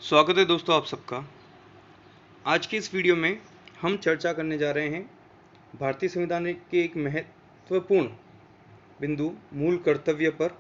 स्वागत है दोस्तों आप सबका। आज की इस वीडियो में हम चर्चा करने जा रहे हैं भारतीय संविधान के एक महत्वपूर्ण बिंदु मूल कर्तव्य पर।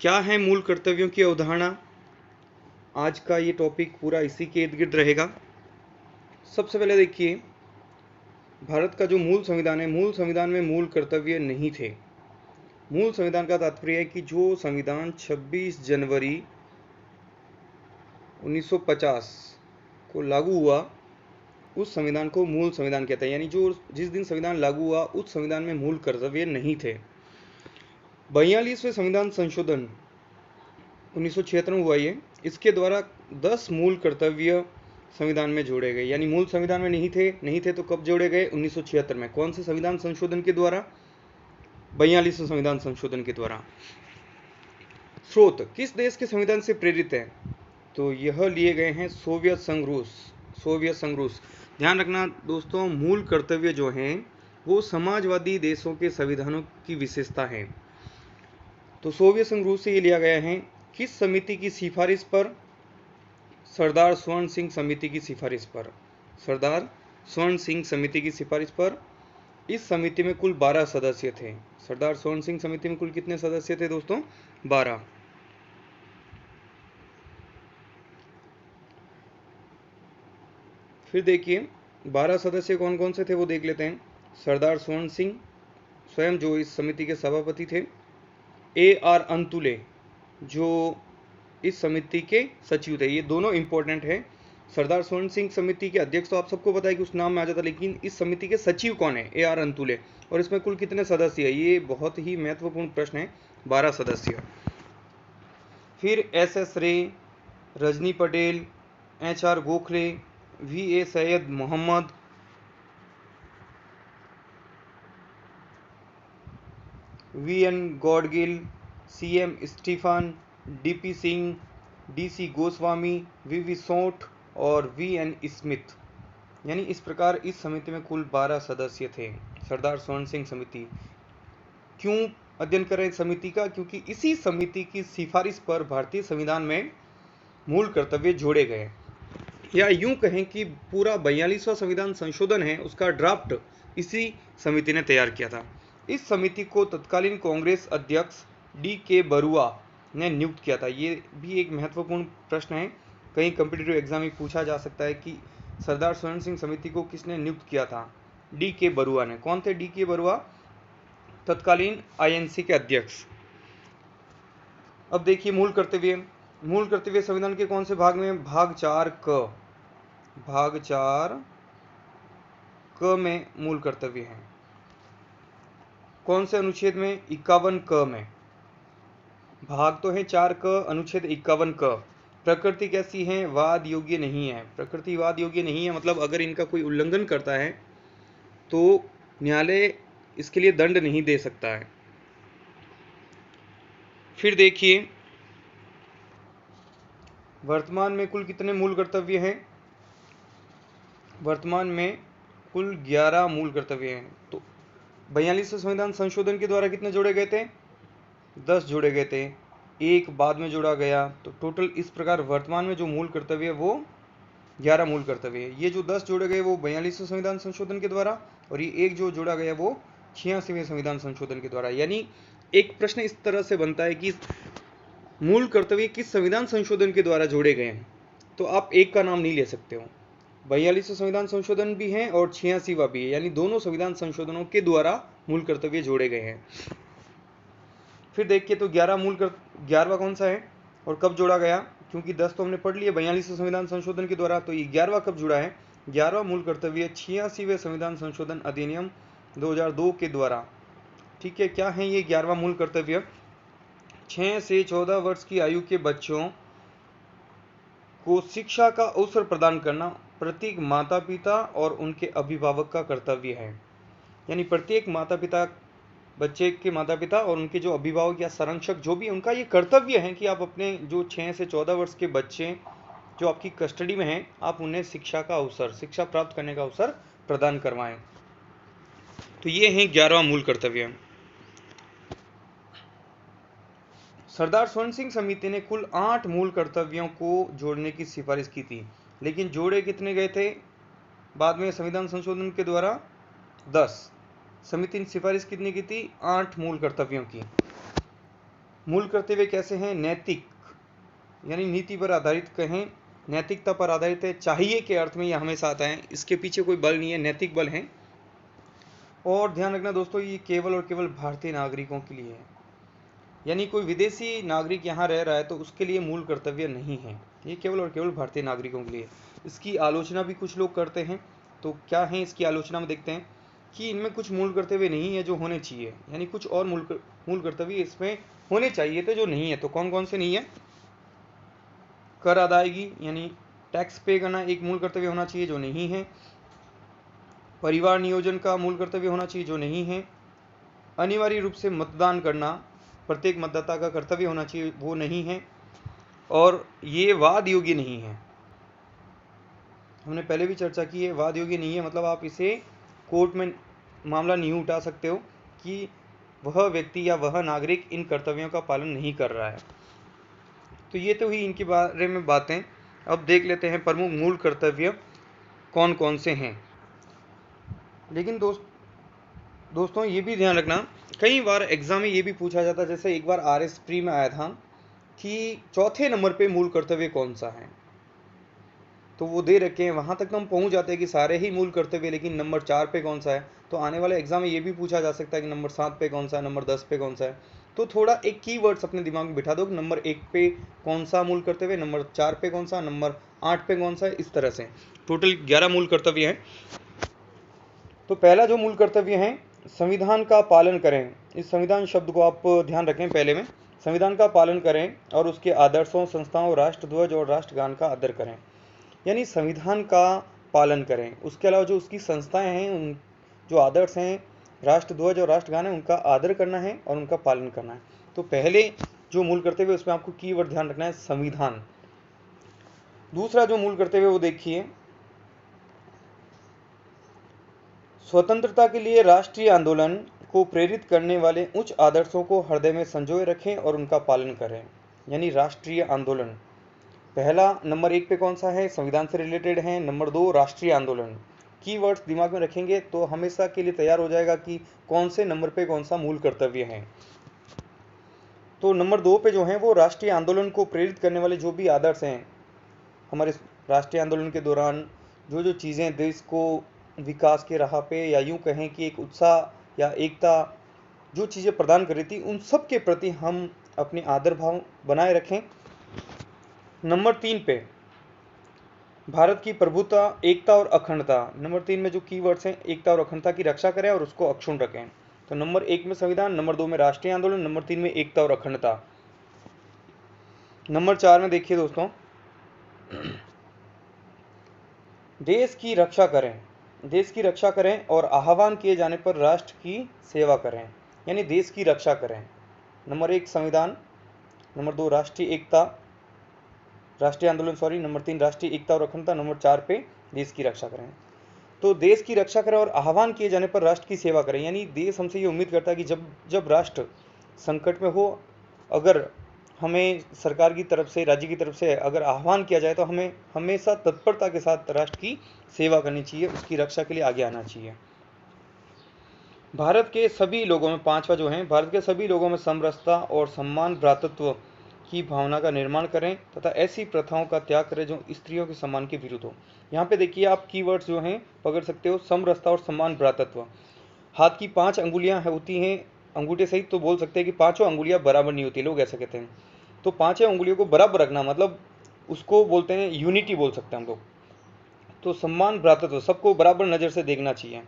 क्या है मूल कर्तव्यों की अवधारणा? आज का ये टॉपिक पूरा इसी के इर्द गिर्द रहेगा। सबसे पहले देखिए, भारत का जो मूल संविधान है, मूल संविधान में मूल कर्तव्य नहीं थे। मूल संविधान का तात्पर्य है कि जो संविधान 26 जनवरी 1950 को लागू हुआ उस संविधान को मूल संविधान कहते हैं। यानी जो जिस दिन संविधान लागू हुआ उस संविधान में मूल कर्तव्य नहीं थे। 42वें संविधान संशोधन 1976 में हुआ ये, इसके द्वारा 10 मूल कर्तव्य संविधान में जोड़े गए। यानी मूल संविधान में नहीं थे तो कब जोड़े गए? 1976 में। कौन से संविधान संशोधन के द्वारा? 42वें संविधान संशोधन के द्वारा। स्रोत किस देश के संविधान से प्रेरित है? तो यह लिए गए हैं सोवियत संघ रूस। ध्यान रखना दोस्तों, मूल कर्तव्य जो हैं वो समाजवादी देशों के संविधानों की विशेषता है। तो सोवियत संघ रूस से ये लिया गया है। किस समिति की सिफारिश पर? सरदार स्वर्ण सिंह समिति की सिफारिश पर। सरदार स्वर्ण सिंह समिति की सिफारिश पर। इस समिति में कुल 12 सदस्य थे। सरदार स्वर्ण सिंह समिति में कुल कितने सदस्य थे दोस्तों? 12। फिर देखिए 12 सदस्य कौन कौन से थे वो देख लेते हैं। सरदार स्वर्ण सिंह स्वयं जो इस समिति के सभापति थे, AR अंतुले जो इस समिति के सचिव थे। ये दोनों इंपॉर्टेंट हैं। सरदार स्वर्ण सिंह समिति के अध्यक्ष तो आप सबको पता है कि उस नाम में आ जाता, लेकिन इस समिति के सचिव कौन है? AR अंतुले। और इसमें कुल कितने सदस्य है? ये बहुत ही महत्वपूर्ण प्रश्न है। 12 सदस्य। फिर SS Ray, Rajni Patel, HR Gokhale, VA Syed Mohammad, VN Gadgil, CM Stephen, DP Singh, DC Goswami, VV Sonth और VN स्मिथ। यानी इस प्रकार इस समिति में कुल 12 सदस्य थे। सरदार स्वर्ण सिंह समिति। क्यों अध्ययन करें समिति का? क्योंकि इसी समिति की सिफारिश पर भारतीय संविधान में मूल कर्तव्य जोड़े गए। या यूं कहें कि पूरा 42वां संविधान संशोधन है, उसका ड्राफ्ट इसी समिति ने तैयार किया था। इस समिति को तत्कालीन कांग्रेस अध्यक्ष DK बरुआ ने नियुक्त किया था। ये भी एक महत्वपूर्ण प्रश्न है, कहीं कॉम्पिटिटिव एग्जाम में पूछा जा सकता है कि सरदार स्वर्ण सिंह समिति को किसने नियुक्त किया था? DK बरुआ ने। कौन थे DK बरुआ? तत्कालीन INC के अध्यक्ष। अब देखिए मूल कर्तव्य संविधान के कौन से भाग में? भाग 4 क में मूल कर्तव्य है। कौन से अनुच्छेद में? 51 क में। भाग तो है 4 क, अनुच्छेद 51 क। प्रकृति कैसी है? वाद योग्य नहीं है। प्रकृति वाद योग्य नहीं है मतलब अगर इनका कोई उल्लंघन करता है तो न्यायालय इसके लिए दंड नहीं दे सकता है। फिर देखिए वर्तमान में कुल कितने मूल कर्तव्य हैं? वर्तमान में कुल 11 मूल कर्तव्य हैं। तो 42वें संविधान संशोधन के द्वारा कितने जोड़े गए थे? 10 जोड़े गए थे, एक बाद में जोड़ा गया। तो टोटल इस प्रकार वर्तमान में जो मूल कर्तव्य है वो 11 मूल कर्तव्य है। ये जो 10 जोड़े गए वो 42वें संविधान संशोधन के द्वारा, और ये एक जो जोड़ा गया वो 86वें संविधान संशोधन के द्वारा। यानी एक प्रश्न इस तरह से बनता है कि मूल कर्तव्य किस संविधान संशोधन के द्वारा जोड़े गए हैं, तो आप एक का नाम नहीं ले सकते हो। 42वें संविधान संशोधन भी है और 86वां भी है, यानी दोनों संविधान संशोधनों के द्वारा मूल कर्तव्य जोड़े गए हैं। फिर देखिए तो 11वां कौन सा है और कब जोड़ा गया? क्योंकि 10 तो हमने पढ़ लिए 42वें संविधान संशोधन के द्वारा, तो ये 11वां कब जुड़ा है? 11वां मूल कर्तव्य 86वें संविधान संशोधन अधिनियम 2002 के द्वारा। ठीक है, क्या है ये 11वां मूल कर्तव्य? 6 से 14 वर्ष की आयु के बच्चों को शिक्षा का अवसर प्रदान करना प्रत्येक माता पिता और उनके अभिभावक का कर्तव्य है। यानी प्रत्येक बच्चे के माता पिता और उनके जो अभिभावक या संरक्षक जो भी, उनका ये कर्तव्य है कि आप अपने जो 6 से 14 वर्ष के बच्चे जो आपकी कस्टडी में हैं, आप उन्हें शिक्षा प्राप्त करने का अवसर प्रदान करवाएं। तो ये है 11वां मूल कर्तव्य। सरदार स्वर्ण सिंह समिति ने कुल 8 मूल कर्तव्यों को जोड़ने की सिफारिश की थी, लेकिन जोड़े कितने गए थे बाद में संविधान संशोधन के द्वारा? 10। समिति ने सिफारिश कितनी की थी? 8 मूल कर्तव्यों की। मूल कर्तव्य कैसे हैं? नैतिक, यानी नीति पर आधारित कहें, नैतिकता पर आधारित है। चाहिए के अर्थ में यह हमेशा आता है, इसके पीछे कोई बल नहीं है, नैतिक बल है। और ध्यान रखना दोस्तों, ये केवल और केवल भारतीय नागरिकों के लिए है, यानी कोई विदेशी नागरिक यहाँ रह रहा है तो उसके लिए मूल कर्तव्य नहीं है, ये केवल और केवल भारतीय नागरिकों के लिए। इसकी आलोचना भी कुछ लोग करते हैं, तो क्या है इसकी आलोचना में देखते हैं कि इनमें कुछ मूल कर्तव्य नहीं है जो होने चाहिए, यानी कुछ और मूल कर्तव्य इसमें होने चाहिए थे जो नहीं है। तो कौन कौन से नहीं है? कर अदायगी यानी टैक्स पे करना एक मूल कर्तव्य होना चाहिए जो नहीं है। परिवार नियोजन का मूल कर्तव्य होना चाहिए जो नहीं है। अनिवार्य रूप से मतदान करना प्रत्येक मतदाता का कर्तव्य होना चाहिए, वो नहीं है। और ये वाद योग्य नहीं है, हमने पहले भी चर्चा की है, वाद योग्य नहीं है मतलब आप इसे कोर्ट में मामला नहीं उठा सकते हो कि वह व्यक्ति या वह नागरिक इन कर्तव्यों का पालन नहीं कर रहा है। तो ये तो हुई इनके बारे में बातें। अब देख लेते हैं प्रमुख मूल कर्तव्य कौन कौन से हैं। लेकिन दोस्तों ये भी ध्यान रखना, कई बार एग्जाम में ये भी पूछा जाता है, जैसे एक बार RS प्री में आया था कि चौथे नंबर पे मूल कर्तव्य कौन सा है, तो वो दे रखे हैं, वहां तक तो हम पहुंच जाते हैं कि सारे ही मूल कर्तव्य, लेकिन नंबर 4 पे कौन सा है। तो आने वाले एग्जाम में ये भी पूछा जा सकता है कि नंबर 7 पे कौन सा है, नंबर 10 पे कौन सा है। तो थोड़ा एक कीवर्ड्स अपने दिमाग में बिठा दो कि नंबर 1 पे कौन सा मूल कर्तव्य, नंबर 4 पे कौन सा, नंबर 8 पे कौन सा है, इस तरह से टोटल 11 मूल कर्तव्य हैं। तो पहला जो मूल कर्तव्य है, संविधान का पालन करें। इस संविधान शब्द को आप ध्यान रखें पहले में, संविधान का पालन करें और उसके आदर्शों, संस्थाओं, राष्ट्रध्वज और राष्ट्रगान का आदर करें। यानी संविधान का पालन करें, उसके अलावा जो उसकी संस्थाएं हैं, उन जो आदर्श हैं, राष्ट्रध्वज और राष्ट्रगान है, उनका आदर करना है और उनका पालन करना है। तो पहले जो मूल कर्तव्य है उसमें आपको कीवर्ड ध्यान रखना है, संविधान। दूसरा जो मूल कर्तव्य वो देखिए, स्वतंत्रता के लिए राष्ट्रीय आंदोलन को प्रेरित करने वाले उच्च आदर्शों को हृदय में संजोए रखें और उनका पालन करें। यानी राष्ट्रीय आंदोलन, पहला नंबर 1 पे कौन सा है, संविधान से रिलेटेड है। नंबर 2 राष्ट्रीय आंदोलन। कीवर्ड्स दिमाग में रखेंगे तो हमेशा के लिए तैयार हो जाएगा कि कौन से नंबर पे कौन सा मूल कर्तव्य है। तो नंबर 2 पे जो है वो राष्ट्रीय आंदोलन को प्रेरित करने वाले जो भी आदर्श हैं, हमारे राष्ट्रीय आंदोलन के दौरान जो जो चीज़ें देश को विकास के राह पे, या यूं कहें कि एक उत्साह या एकता जो चीज़ें प्रदान कर रही थी, उन सब के प्रति हम अपने आदर भाव बनाए रखें। नंबर 3 पे भारत की प्रभुता, एकता और अखंडता। नंबर 3 में जो कीवर्ड्स हैं, एकता और अखंडता की रक्षा करें और उसको अक्षुण्ण रखें। तो नंबर 1 में संविधान, नंबर 2 में राष्ट्रीय आंदोलन, नंबर 3 में एकता और अखंडता। नंबर 4 में देखिए दोस्तों, देश की रक्षा करें, देश की रक्षा करें और आह्वान किए जाने पर राष्ट्र की सेवा करें। यानी देश की रक्षा करें, नंबर 1 संविधान, नंबर 2 राष्ट्रीय आंदोलन सॉरी, नंबर 3 राष्ट्रीय एकता और अखंडता, नंबर 4 पे देश की रक्षा करें। तो देश की रक्षा करें और आह्वान किए जाने पर राष्ट्र की सेवा करें, यानी देश हमसे ये उम्मीद करता है कि जब राष्ट्र संकट में हो, अगर हमें सरकार की तरफ से, राज्य की तरफ से अगर आह्वान किया जाए तो हमें हमेशा तत्परता के साथ राष्ट्र की सेवा करनी चाहिए, उसकी रक्षा के लिए आगे आना चाहिए। भारत के सभी लोगों में, पांचवा जो है, भारत के सभी लोगों में समरसता और सम्मान भ्रातृत्व की भावना का निर्माण करें तथा ऐसी प्रथाओं का त्याग करें जो स्त्रियों के सम्मान के विरुद्ध हो। यहाँ पे देखिए आप कीवर्ड्स जो हैं पकड़ सकते हो, समरसता और सम्मान भ्रातृत्व। हाथ की 5 अंगुलियां होती हैं, अंगूठे सहित, तो बोल सकते हैं कि पांचों अंगुलियां बराबर नहीं होती, लोग ऐसा कहते हैं। तो पांचों अंगुलियों को बराबर रखना, मतलब उसको बोलते हैं यूनिटी बोल सकते हैं हम लोग। तो सम्मान भ्रातृत्व, सबको बराबर नज़र से देखना चाहिए।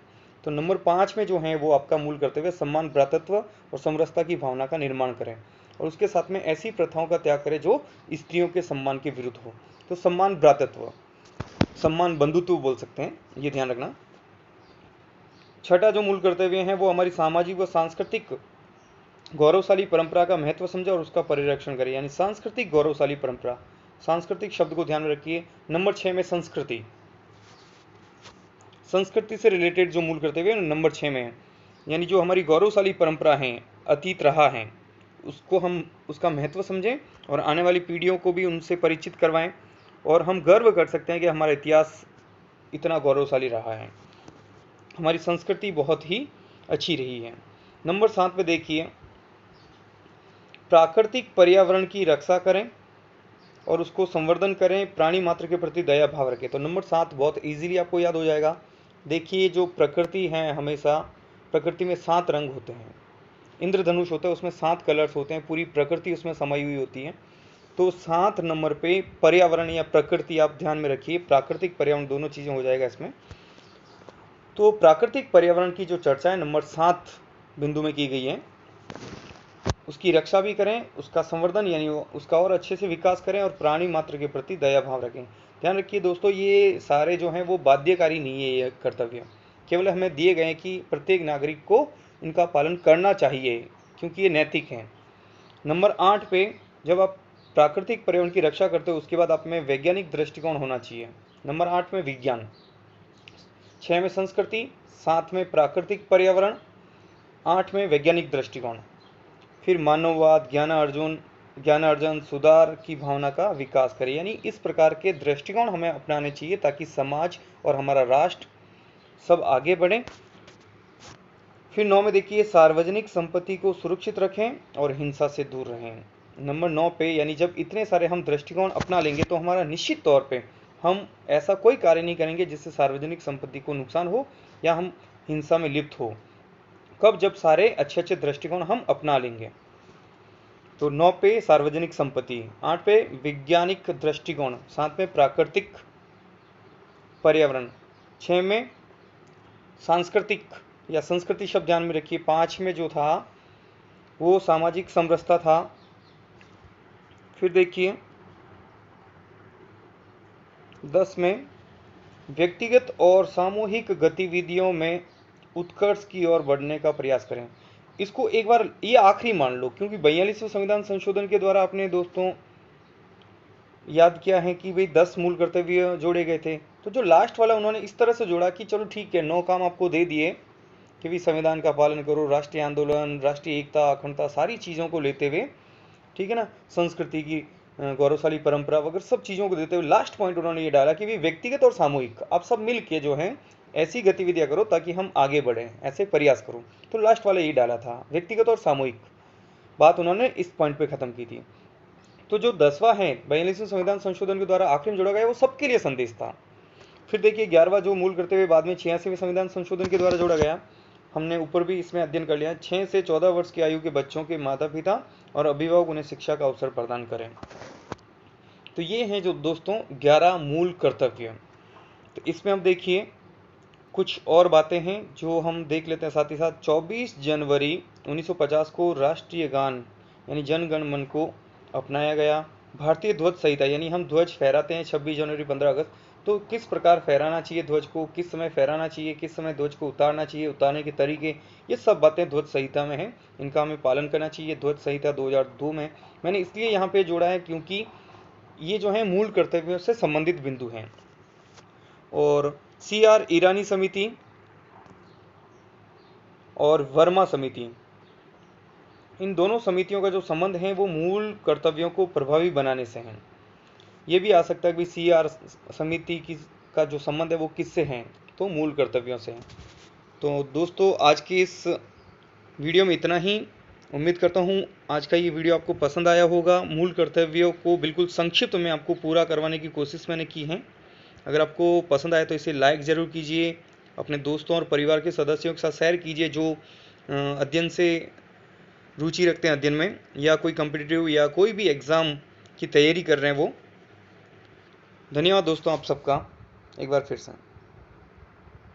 तो नंबर 5 में जो है वो आपका मूल कर्तव्य सम्मान भ्रातृत्व और समरसता की भावना का निर्माण करें और उसके साथ में ऐसी प्रथाओं का त्याग करें जो स्त्रियों के सम्मान के विरुद्ध हो। तो सम्मान भ्रातृत्व, सम्मान बंधुत्व बोल सकते हैं, ये ध्यान रखना। छठा जो मूल कर्तव्य है वो हमारी सामाजिक व सांस्कृतिक गौरवशाली परंपरा का महत्व समझे और उसका परिरक्षण करें। यानी सांस्कृतिक गौरवशाली परंपरा, सांस्कृतिक शब्द को ध्यान में रखिए। नंबर 6 में संस्कृति, संस्कृति से रिलेटेड जो मूल कर्तव्य है नंबर 6 में है, यानी जो हमारी गौरवशाली परंपरा है, अतीत रहा है, उसको हम उसका महत्व समझें और आने वाली पीढ़ियों को भी उनसे परिचित करवाएं, और हम गर्व कर सकते हैं कि हमारा इतिहास इतना गौरवशाली रहा है, हमारी संस्कृति बहुत ही अच्छी रही है। नंबर 7 पे देखिए, प्राकृतिक पर्यावरण की रक्षा करें और उसको संवर्धन करें, प्राणी मात्र के प्रति दया भाव रखें। तो नंबर 7 बहुत इजीली आपको याद हो जाएगा। देखिए जो प्रकृति है, हमेशा प्रकृति में 7 रंग होते हैं, इंद्रधनुष होता है, उसमें 7 कलर्स होते हैं, पूरी प्रकृति उसमें समाई हुई होती है। तो 7 नंबर पे पर्यावरण या प्रकृति आप ध्यान में रखिए, प्राकृतिक पर्यावरण दोनों चीजें हो जाएगा इसमें। तो प्राकृतिक पर्यावरण की जो चर्चा है नंबर 7 बिंदु में की गई है, उसकी रक्षा भी करें, उसका संवर्धन यानी उसका और अच्छे से विकास करें, और प्राणी मात्र के प्रति दया भाव रखें। ध्यान रखिए दोस्तों, ये सारे जो हैं वो बाध्यकारी नहीं है, ये कर्तव्य केवल हमें दिए गए हैं कि प्रत्येक नागरिक को इनका पालन करना चाहिए, क्योंकि ये नैतिक हैं। नंबर 8 पे, जब आप प्राकृतिक पर्यावरण की रक्षा करते हो उसके बाद आप में वैज्ञानिक दृष्टिकोण होना चाहिए। नंबर 8 में विज्ञान, 6 में संस्कृति, 7 में प्राकृतिक पर्यावरण, 8 में वैज्ञानिक दृष्टिकोण, फिर मानववाद, ज्ञानार्जन, सुधार की भावना का विकास करें। यानी इस प्रकार के दृष्टिकोण हमें अपनाने चाहिए ताकि समाज और हमारा राष्ट्र सब आगे बढ़े। फिर 9 में देखिए, सार्वजनिक संपत्ति को सुरक्षित रखें और हिंसा से दूर रहें। नंबर 9 पे, यानी जब इतने सारे हम दृष्टिकोण अपना लेंगे तो हमारा निश्चित तौर पे हम ऐसा कोई कार्य नहीं करेंगे जिससे सार्वजनिक संपत्ति को नुकसान हो या हम हिंसा में लिप्त हो। कब? जब सारे अच्छे अच्छे दृष्टिकोण हम अपना लेंगे। तो 9 पे सार्वजनिक संपत्ति, 8 पे वैज्ञानिक दृष्टिकोण, 7 में प्राकृतिक पर्यावरण, 6 में सांस्कृतिक या संस्कृति शब्द ध्यान में रखिए, 5 में जो था वो सामाजिक समरसता था। फिर देखिए 10 में व्यक्तिगत और सामूहिक गतिविधियों में उत्कर्ष की ओर बढ़ने का प्रयास करें। इसको एक बार ये आखिरी मान लो, क्योंकि 42वें संविधान संशोधन के द्वारा अपने दोस्तों याद किया है कि भाई 10 मूल कर्तव्य जोड़े गए थे। तो जो लास्ट वाला उन्होंने इस तरह से जोड़ा कि चलो ठीक है, 9 काम आपको दे दिए कि भी संविधान का पालन करो, राष्ट्रीय आंदोलन, राष्ट्रीय एकता, अखंडता, सारी चीज़ों को लेते हुए, ठीक है ना, संस्कृति की गौरवशाली परंपरा वगैरह सब चीज़ों को देते हुए लास्ट पॉइंट उन्होंने ये डाला कि भी व्यक्तिगत और सामूहिक आप सब मिल के जो है ऐसी गतिविधियां करो ताकि हम आगे बढ़ें, ऐसे प्रयास करो। तो लास्ट वाला ये डाला था, व्यक्तिगत और सामूहिक बात उन्होंने इस पॉइंट पे खत्म की थी। तो जो 10वां है 42वें संविधान संशोधन के द्वारा आखिर में जोड़ा गया वो सबके लिए संदेश था। फिर देखिए 11वां जो मूल करते हुए बाद में 86वें संविधान संशोधन के द्वारा जोड़ा गया, हमने ऊपर भी इसमें अध्ययन कर लिया। 6 से 14 वर्ष की आयु के बच्चों के माता पिता और अभिभावक उन्हें शिक्षा का अवसर प्रदान करें। तो ये हैं जो दोस्तों 11 मूल कर्तव्य। तो इसमें हम देखिए कुछ और बातें हैं जो हम देख लेते हैं साथ ही साथ। 24 जनवरी 1950 को राष्ट्रीय गान यानी जन गण मन को अपनाया गया। भारतीय ध्वज संहिता यानी हम ध्वज फहराते हैं 26 जनवरी 15 अगस्त, तो किस प्रकार फहराना चाहिए ध्वज को, किस समय फहराना चाहिए, किस समय ध्वज को उतारना चाहिए, उतारने के तरीके, ये सब बातें ध्वज संहिता में हैं, इनका हमें पालन करना चाहिए। ध्वज संहिता 2002 में मैंने इसलिए यहाँ पे जोड़ा है क्योंकि ये जो है मूल कर्तव्यों से संबंधित बिंदु हैं। और CR ईरानी समिति और वर्मा समिति, इन दोनों समितियों का जो संबंध है वो मूल कर्तव्यों को प्रभावी बनाने से है। ये भी आ सकता है कि CR समिति की का जो संबंध है वो किससे है, तो मूल कर्तव्यों से है। तो दोस्तों आज की इस वीडियो में इतना ही। उम्मीद करता हूँ आज का ये वीडियो आपको पसंद आया होगा। मूल कर्तव्यों को बिल्कुल संक्षिप्त में आपको पूरा करवाने की कोशिश मैंने की है। अगर आपको पसंद आए तो इसे लाइक ज़रूर कीजिए, अपने दोस्तों और परिवार के सदस्यों के साथ शेयर कीजिए जो अध्ययन से रुचि रखते हैं, अध्ययन में, या कोई कॉम्पिटिटिव या कोई भी एग्ज़ाम की तैयारी कर रहे हैं वो। धन्यवाद दोस्तों आप सबका एक बार फिर से।